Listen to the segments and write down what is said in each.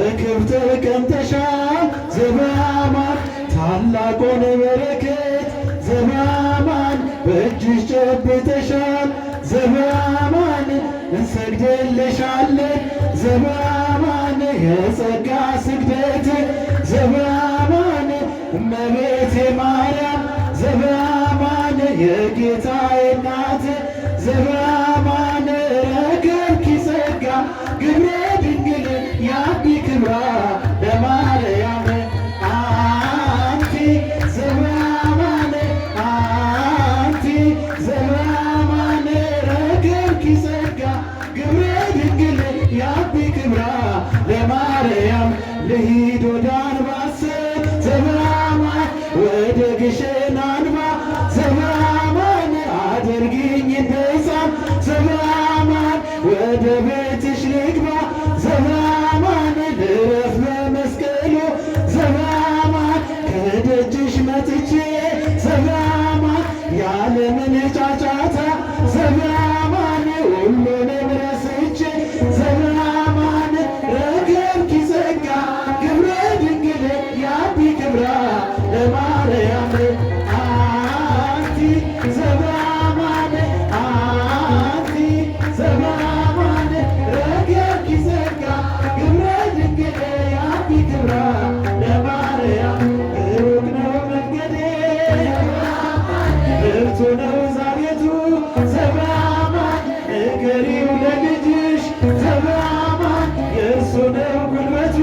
በክብር ተቀምጠሻል ዘበአማን ታላቁን በረከት ዘበአማን በእጅሽ ጨብጠሻል ዘበአማን እንሰግድልሻለን ዘበአማን የጸጋ ስግደት ዘበአማን እመቤቴ ማርያም ዘበአማን የጌታዬ እናት ዘበአማን ረከብኪ ጸጋ ግብረ ድንግል ያቢ ክብራ ለማርያም አንቲ ዘበአማን አንቲ ዘበአማን ረከብኪ ጸጋ ግብረ ድንግል ያቢ ክብራ ለማርያም ልሂድ ወደ አንባሰል ዘበአማን ወደ ግሸን አንባ ዘበአማን አድርጊኝ እንደ ሕፃን ዘበአማን ወደ ቤትሽ ልግባ ዘበአማን ልረፍ በመስቀሉ ዘበአማን ከደጅሽ መጥቼ ዘበአማን ያለምን ጫጫታ ዘበአማን ሁሉንም ረስቼ ዘበአማን ረከብኪ ጸጋ ግብረ ድንግል ያቢ ክብራ ለማርያም አንቲ ዘበአማን አንቲ ዘበአማን ረከብኪ ጸጋ ግብረ ድንግል ያቢ ክብራ ለማርያም ሩቅ ነው መንገዴ ብርቱ ነው ዛሬቱ ዘበአማን ንገሪው ለልጅሽ ዘበአማን የእርሱ ነው ጉልበቱ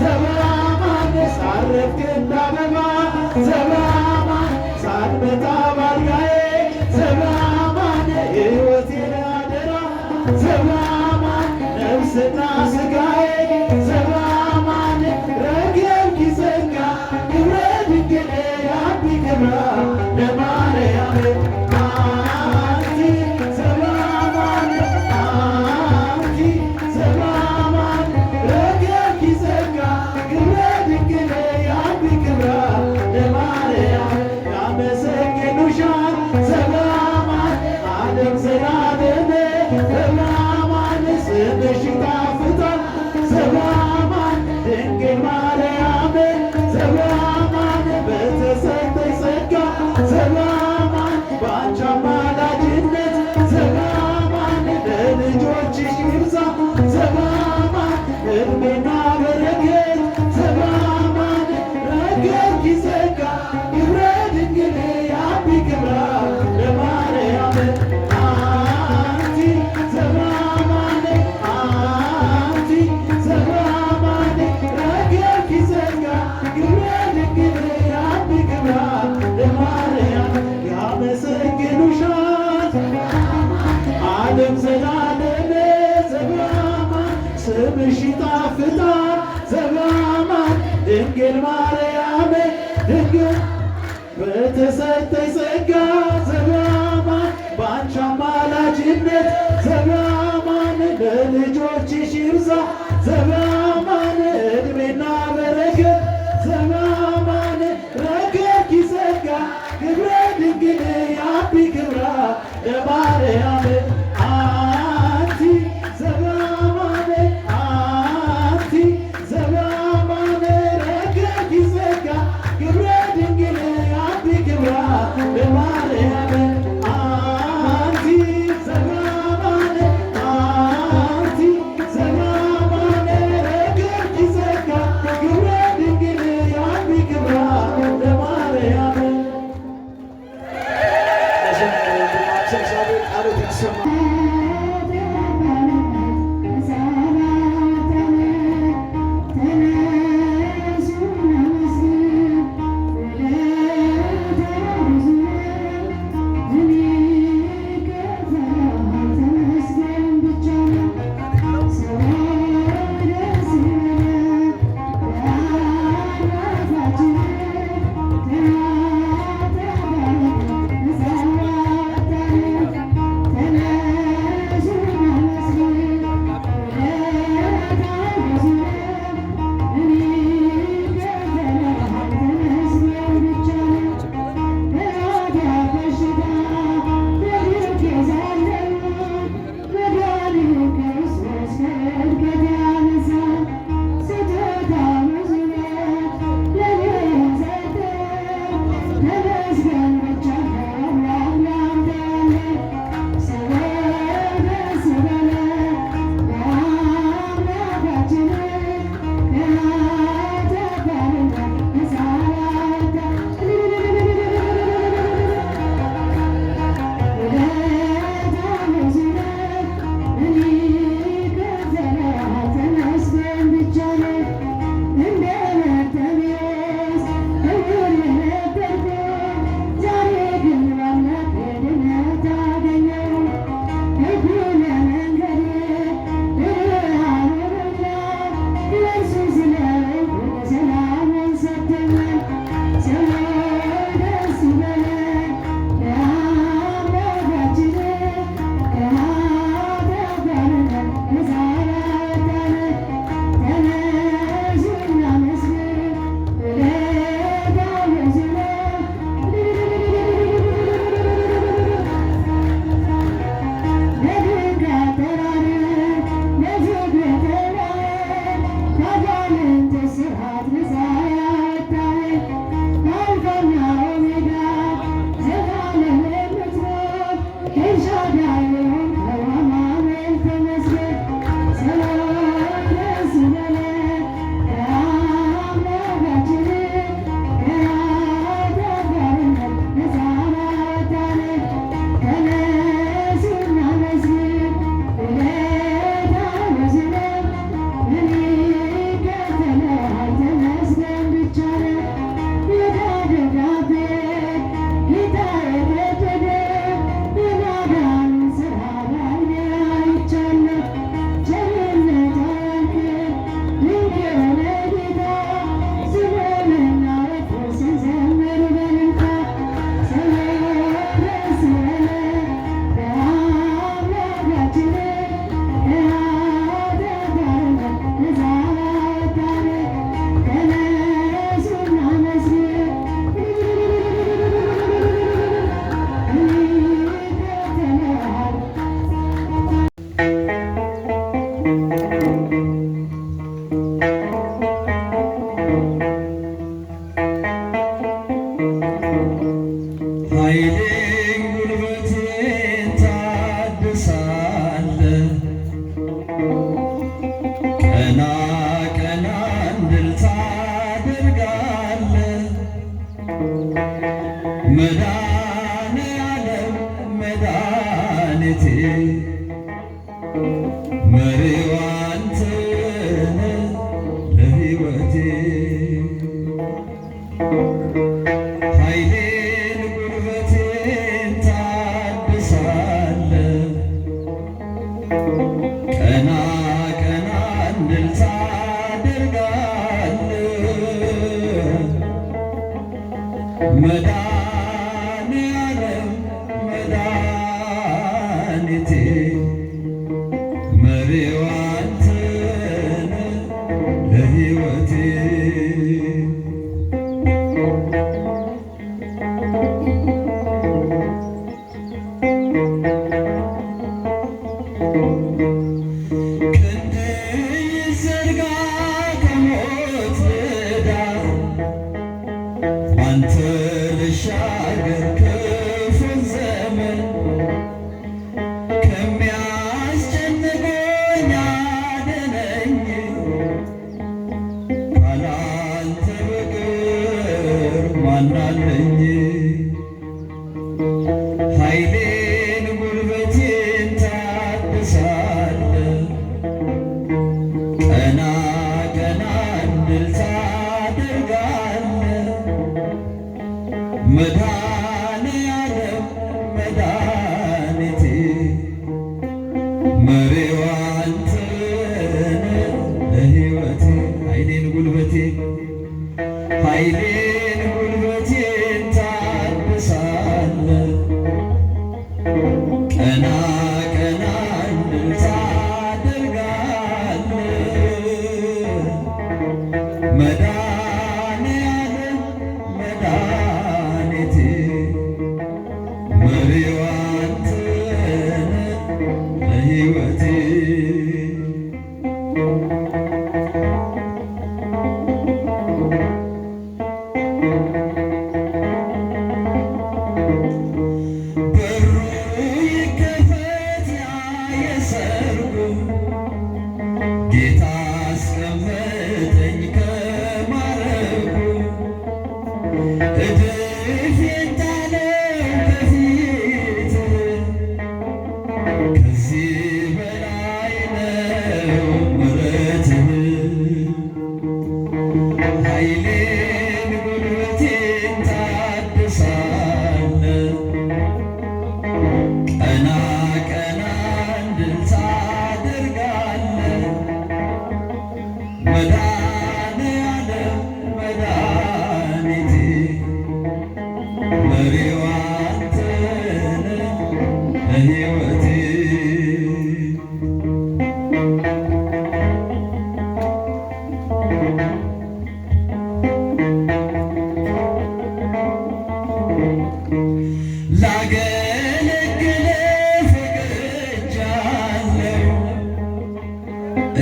ዘበአማን ሳረፍክ እንደ አበባ ዘበአማን ሳትመጣ ባልጋዬ ዘበአማን ሕይወቴን አደራ ዘበአማን ነፍስና ሥጋዬ ዘበአማን ረከብኪ ጸጋ ግብረ ድንግል ያቢ ክብራ ለማርያም አንቲ ዘበአማን አንቲ ዘበአማን ረከብኪ ጸጋ ግብረ ድንግል ያቢ ክብራ ለማርያም ያመሰግኑሻል ዘበአማን ዓለም ዘላለም ዘበአማን ስምሽ ይጣፍጣል ዘበአማን ድንግል ማርያም ዘበአማን በተሰጠሽ ጸጋ ዘበአማን በአንቺ አማላጅነት ዘበአማን ለልጆችሽ ይብዛ ዘበአማን ዕድሜና በረከት ዘበአማን ረከብኪ ጸጋ ግብረ ድንግል ያቢ ክብራ ለማርያም አንቲ ዘበአማን አንቲ ዘበአማን ረከብኪ ጸጋ ግብረ ድንግል ያቢ ክብራ ለማርያም ያመሰግኑሻል ዓለም ዘላለም ዘበአማን ስምሽ ይጣፍጣል ዘበአማን ድንግል ማርያም ድንግል በተሰጠሽ ጸጋ ዘበአማን በአንቺ አማላጅነት ዘበአማን ለልጆችሽ ይብዛ ዘበአማን ዕድሜና በረከት ዘበአማን ረከብኪ ጸጋ ግብረ ድንግል ያቢ ክብራ ለማርያም አንቲ ዘበአማን አንቲ ዘበአማን ረከብኪ ጸጋ ግብረ ድንግል ያቢ ክብራ ለማርያም አንቲ ዘበአማን አንቲ ዘበአማን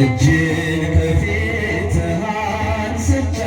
እጅን ከፊትህ አንስቼ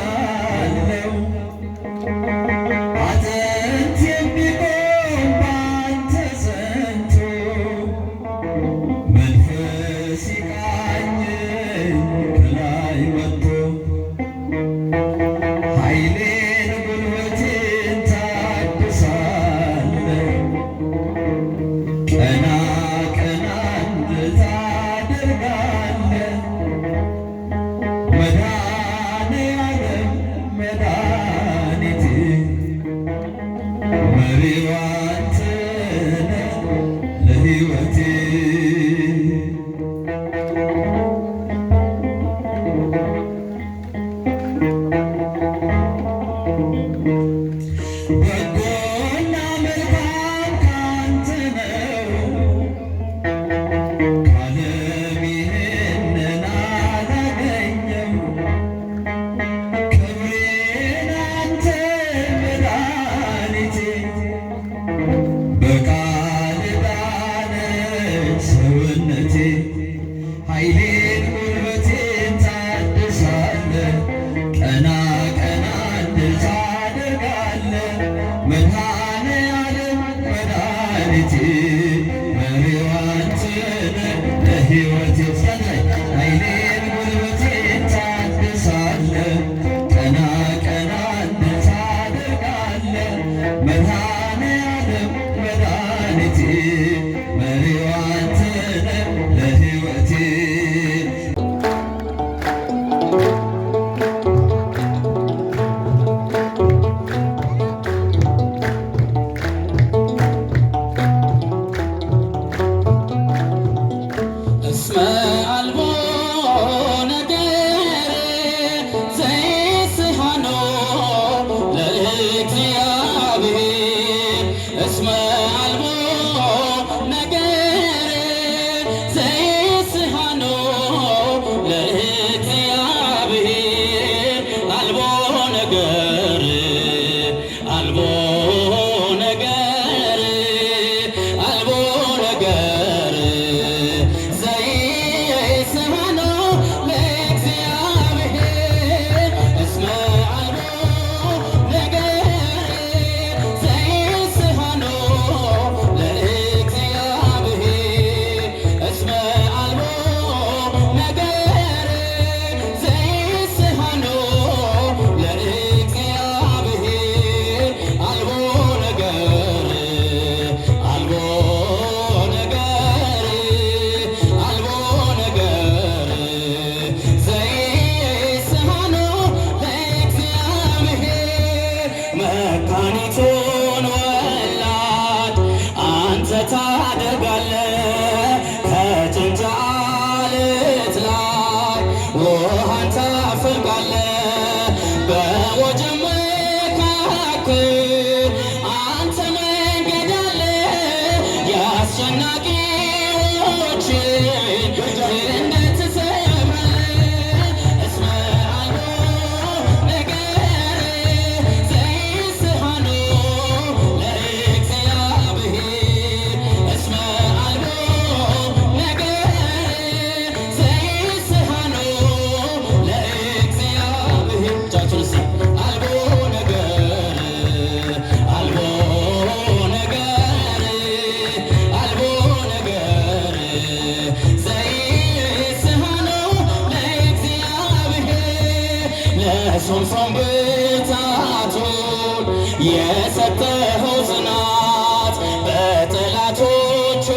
ለሶምሶን ብርታቱን የሰጠኸው ጽናት በጠላቶቹ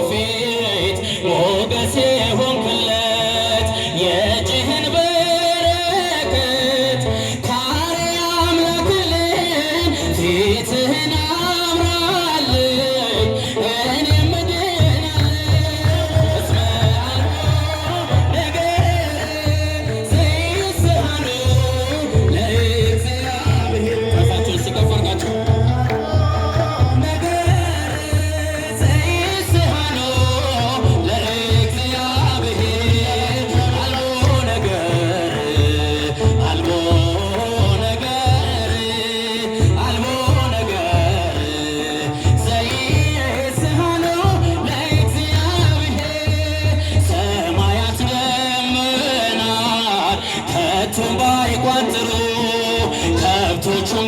ፊት ሞገስ የሆንክለት የእጅህን በረከት ከአርያም ላክልኝ ፊትህን አብራልኝ እኔም እድናለሁ እስመ አልቦ ነገር ዘይስሐኑ ለእግዚአብሔር ራሳችሁን ሲከፍ አድርጋችሁ ከብቶቹን